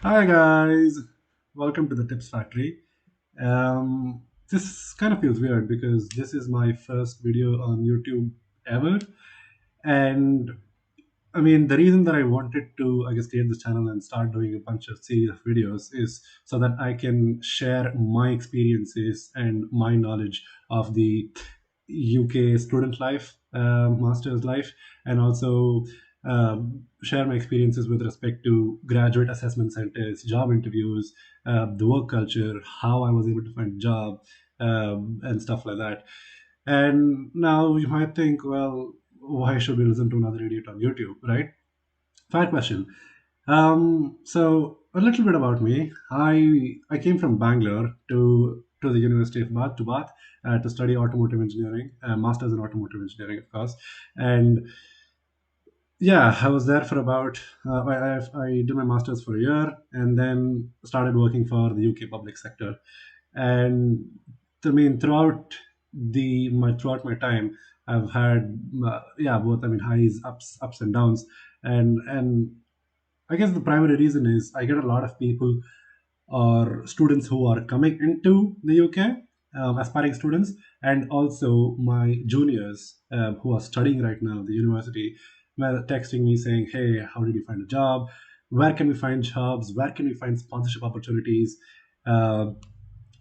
Hi guys, welcome to the Tips Factory. This kind of feels weird because this is my first video on YouTube ever, and I mean the reason that I wanted to, I guess, create this channel and start doing a bunch of series of videos is so that I can share my experiences and my knowledge of the UK student life, master's life, and also share my experiences with respect to graduate assessment centers, job interviews, the work culture, how I was able to find a job, and stuff like that. And now you might think, well, why should we listen to another idiot on YouTube, right? Fair question. So a little bit about me. I came from Bangalore to the University of Bath to study automotive engineering, masters in automotive engineering, of course. And yeah, I was there for about I did my masters for a year and then started working for the UK public sector. And I mean, throughout my time, I've had yeah, both, I mean, highs, ups and downs, and I guess the primary reason is I get a lot of people or students who are coming into the UK, aspiring students, and also my juniors who are studying right now at the university, were texting me saying, "Hey, how did you find a job? Where can we find jobs? Where can we find sponsorship opportunities? Uh,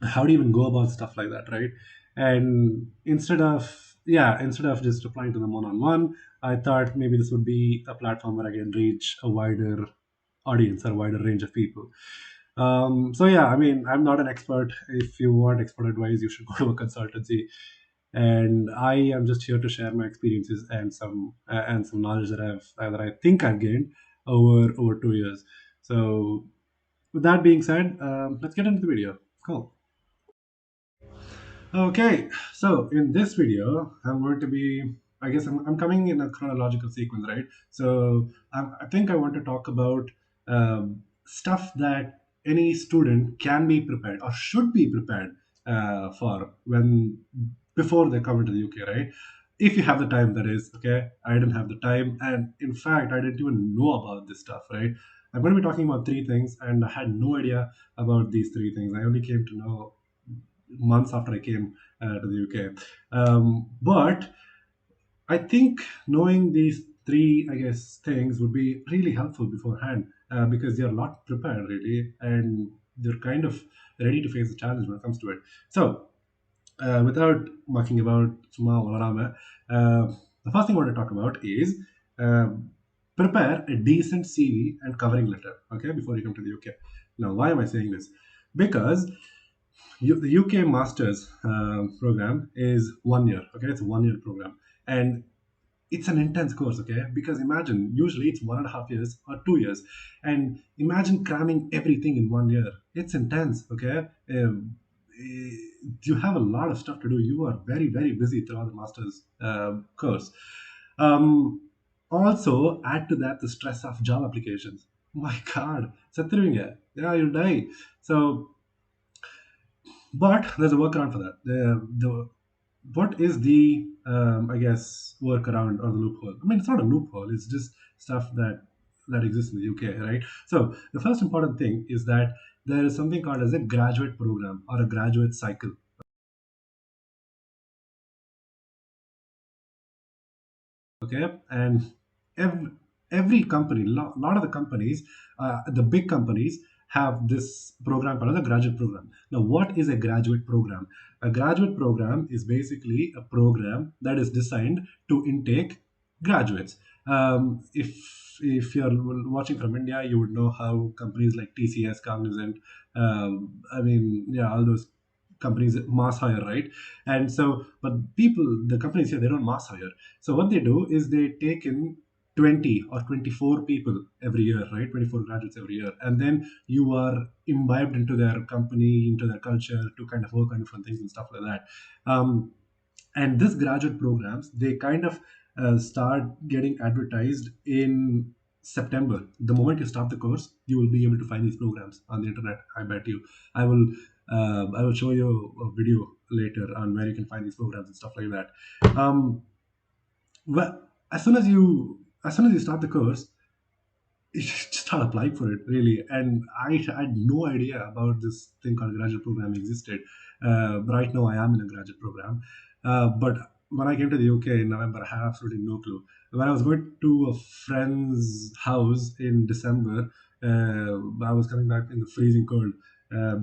how do you even go about stuff like that, right?" And instead of just replying to them one on one, I thought maybe this would be a platform where I can reach a wider audience or a wider range of people. So yeah, I mean, I'm not an expert. If you want expert advice, you should go to a consultancy. And I am just here to share my experiences and some knowledge that I think I've gained over 2 years. So with that being said, let's get into the video. Cool. Okay, so in this video, I'm going to be, I guess I'm coming in a chronological sequence, right? So I think I want to talk about stuff that any student can be prepared or should be prepared for when before they come into the UK, right? If you have the time, that is, okay? I didn't have the time, and in fact, I didn't even know about this stuff, right? I'm going to be talking about three things, and I had no idea about these three things. I only came to know months after I came to the UK. But I think knowing these three, I guess, things would be really helpful beforehand because they're not prepared really, and they're kind of ready to face the challenge when it comes to it. So, without mucking about, the first thing I want to talk about is um, prepare a decent CV and covering letter. Okay, before you come to the UK. Now, why am I saying this? Because the UK Masters program is 1 year. Okay, it's a 1 year program, and it's an intense course. Okay, because imagine usually it's 1.5 years or 2 years, and imagine cramming everything in 1 year. It's intense. Okay, you have a lot of stuff to do. You are very busy throughout the masters course. Um, Also, add to that the stress of job applications. My God, Sathirvinga, yeah, you'll die. So but there's a workaround for that. The what is the I guess workaround or the loophole? I mean, it's not a loophole. It's just stuff that exists in the UK, right? So the first important thing is that there is something called as a graduate program or a graduate cycle. Okay, and every, every company, lot of the companies, the big companies have this program called the graduate program. Now, what is a graduate program? A graduate program is basically a program that is designed to intake graduates. If you're watching from India, you would know how companies like TCS, Cognizant, I mean, yeah, all those companies mass hire, right? And so, but the companies here, they don't mass hire. So what they do is they take in 20 or 24 people every year, right? 24 graduates every year. And then you are imbibed into their company, into their culture to kind of work on different things and stuff like that. And this graduate programs, they kind of start getting advertised in September. The moment you start the course, you will be able to find these programs on the internet. I bet you. I will show you a video later on where you can find these programs and stuff like that. Um, well, as soon as you start the course, just start applying for it really. And I had no idea about this thing called graduate program existed. Right now I am in a graduate program, but when I came to the UK in November, I had absolutely no clue. When I was going to a friend's house in December, I was coming back in the freezing cold,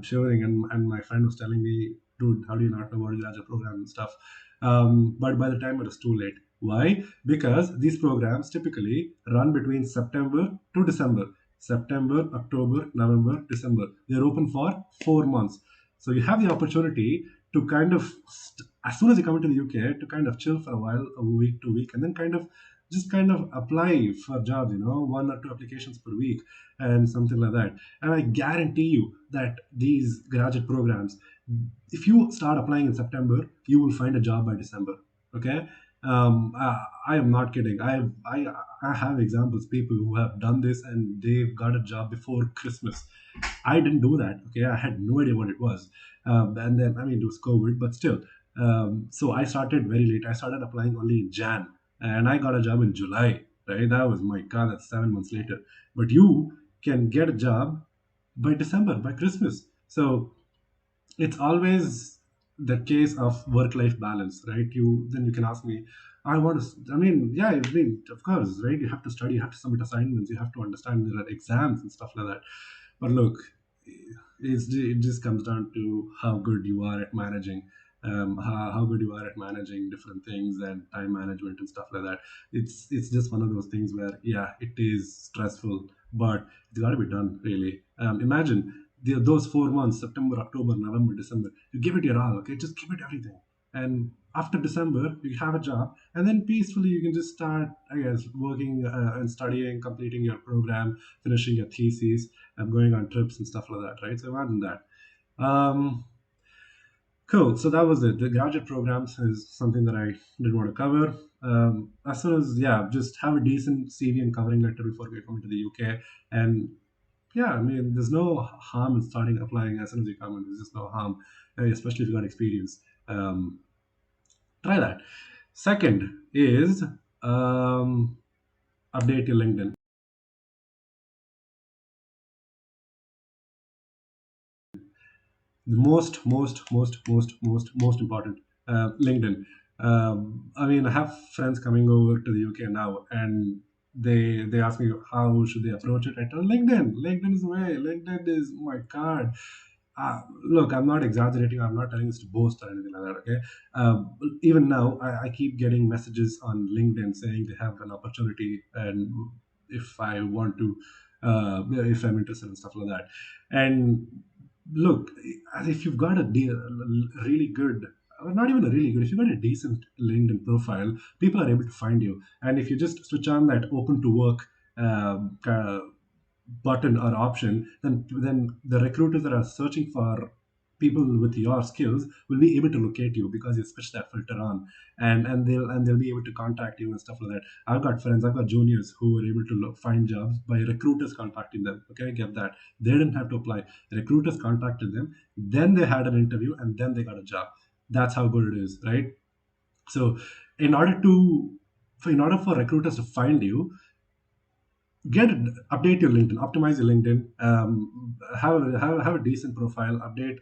shivering, and my friend was telling me, dude, how do you not know about the graduate program and stuff? But by the time it was too late. Why? Because these programs typically run between September to December. September, October, November, December. They're open for 4 months. So you have the opportunity to kind of, as soon as you come into the UK, to kind of chill for a while, a week to week, and then kind of apply for jobs, one or two applications per week and something like that. And I guarantee you that these graduate programs, if you start applying in September, you will find a job by December. Okay. I am not kidding. I have examples, people who have done this and they've got a job before Christmas. I didn't do that. Okay, I had no idea what it was, and then I mean it was COVID, but still. So I started very late. I started applying only in Jan, and I got a job in July. Right, that was my God. That's 7 months later. But you can get a job by December, by Christmas. So it's always the case of work-life balance, right? You can ask me, I want to. I mean, yeah, I mean, of course, right? You have to study, you have to submit assignments, you have to understand there are exams and stuff like that. But look, it just comes down to how good you are at managing. How good you are at managing different things and time management and stuff like that. It's just one of those things where yeah, it is stressful, but it's got to be done really. Imagine those 4 months, September, October, November, December, you give it your all, okay? Just give it everything. And after December, you have a job, and then peacefully you can just start, I guess, working and studying, completing your program, finishing your thesis, and going on trips and stuff like that, right? So imagine that. Um, cool. So that was it. The graduate programs is something that I didn't want to cover. As soon as, yeah, just have a decent CV and covering letter before we come into the UK. And yeah, I mean, there's no harm in starting applying as soon as you come in. There's just no harm, especially if you got experience. Um, Try that. Second is um, update your LinkedIn. The most important, LinkedIn. I mean, I have friends coming over to the UK now, and they ask me how should they approach it. I tell LinkedIn. LinkedIn is the way. LinkedIn is my card. Look, I'm not exaggerating. I'm not telling this to boast or anything like that. Okay. Even now, I keep getting messages on LinkedIn saying they have an opportunity, and if I want to, if I'm interested and stuff like that. And look, if you've got really good, or not even a really good, if you've got a decent LinkedIn profile, people are able to find you. And if you just switch on that open to work um, uh, button or option, then the recruiters that are searching for people with your skills will be able to locate you because you switch that filter on, and they'll be able to contact you and stuff like that. I've got friends, I've got juniors who were able to find jobs by recruiters contacting them. Okay, get that? They didn't have to apply. Recruiters contacted them, then they had an interview, and then they got a job. That's how good it is, right? So in order to in order for recruiters to find you, get update your LinkedIn, optimize your LinkedIn, have a decent profile, update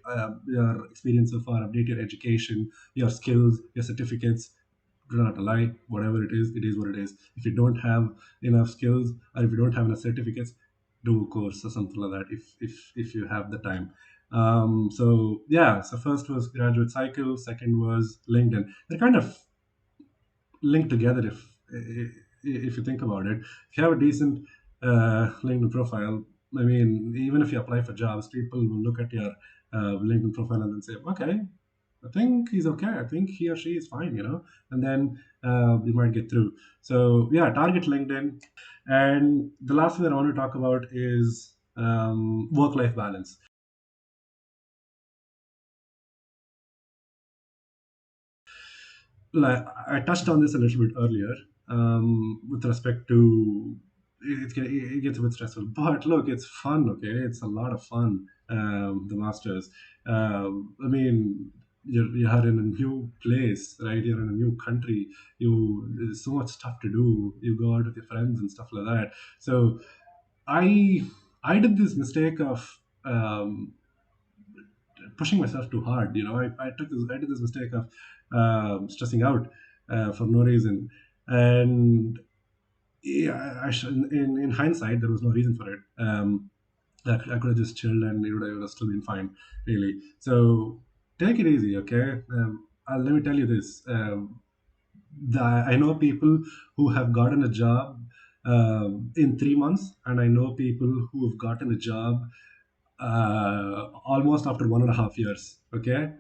your experience so far, update your education, your skills, your certificates. Do not lie, whatever it is what it is. If you don't have enough skills, or if you don't have enough certificates, do a course or something like that if you have the time. So yeah, so first was graduate cycle, second was LinkedIn. They're kind of linked together if you think about it. If you have a decent LinkedIn profile, I mean, even if you apply for jobs, people will look at your LinkedIn profile and then say, okay, I think he's okay. I think he or she is fine, and then you might get through. So yeah, target LinkedIn. And the last thing that I want to talk about is work-life balance. Like I touched on this a little bit earlier, with respect to it gets a bit stressful, but look, it's fun. Okay, it's a lot of fun. The masters. I mean, you're in a new place, right? You're in a new country. There's so much stuff to do. You go out with your friends and stuff like that. So I I did this mistake of pushing myself too hard. I did this mistake of stressing out for no reason, and yeah, in hindsight, there was no reason for it. I could have just chilled and it would have still been fine, really. So take it easy, okay? Let me tell you this. I know people who have gotten a job in 3 months, and I know people who have gotten a job almost after 1.5 years, okay,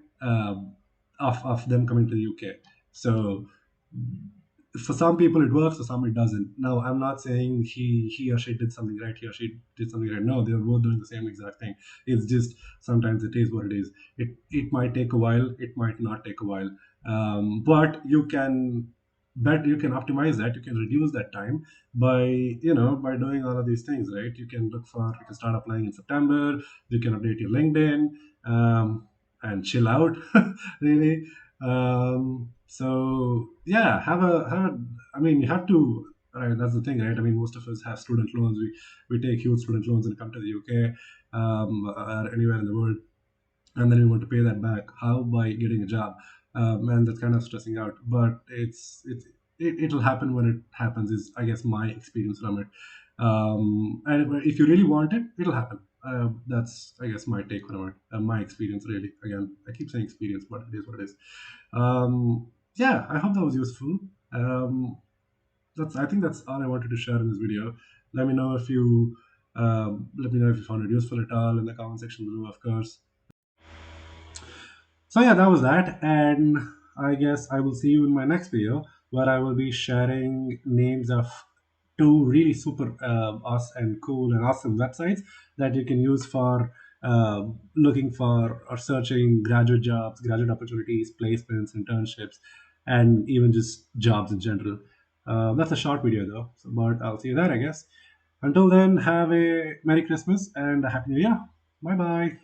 of them coming to the UK. So for some people it works, for some it doesn't. Now I'm not saying he or she did something right, he or she did something right. No, they're both doing the same exact thing. It's just sometimes it is what it is. It might take a while, it might not take a while, but you can optimize that, you can reduce that time by by doing all of these things, right? You can start applying in September, you can update your LinkedIn, and chill out really. So yeah, I mean, you have to. Right, that's the thing, right? I mean, most of us have student loans. We take huge student loans and come to the UK, or anywhere in the world, and then we want to pay that back. How? By getting a job, and that's kind of stressing out. But it'll happen when it happens. Is, I guess, my experience from it. And if you really want it, it'll happen. That's, I guess, my take on it. My experience, really. Again, I keep saying experience, but it is what it is. Yeah, I hope that was useful. Um, I think that's all I wanted to share in this video. Let me know if you let me know if you found it useful at all in the comment section below, of course. So yeah, that was that, and I guess I will see you in my next video where I will be sharing names of two really super awesome and cool and awesome websites that you can use for looking for or searching graduate jobs, graduate opportunities, placements, internships, and even just jobs in general. That's a short video though, but I'll see you there, I guess. Until then, have a Merry Christmas and a Happy New Year. Bye bye.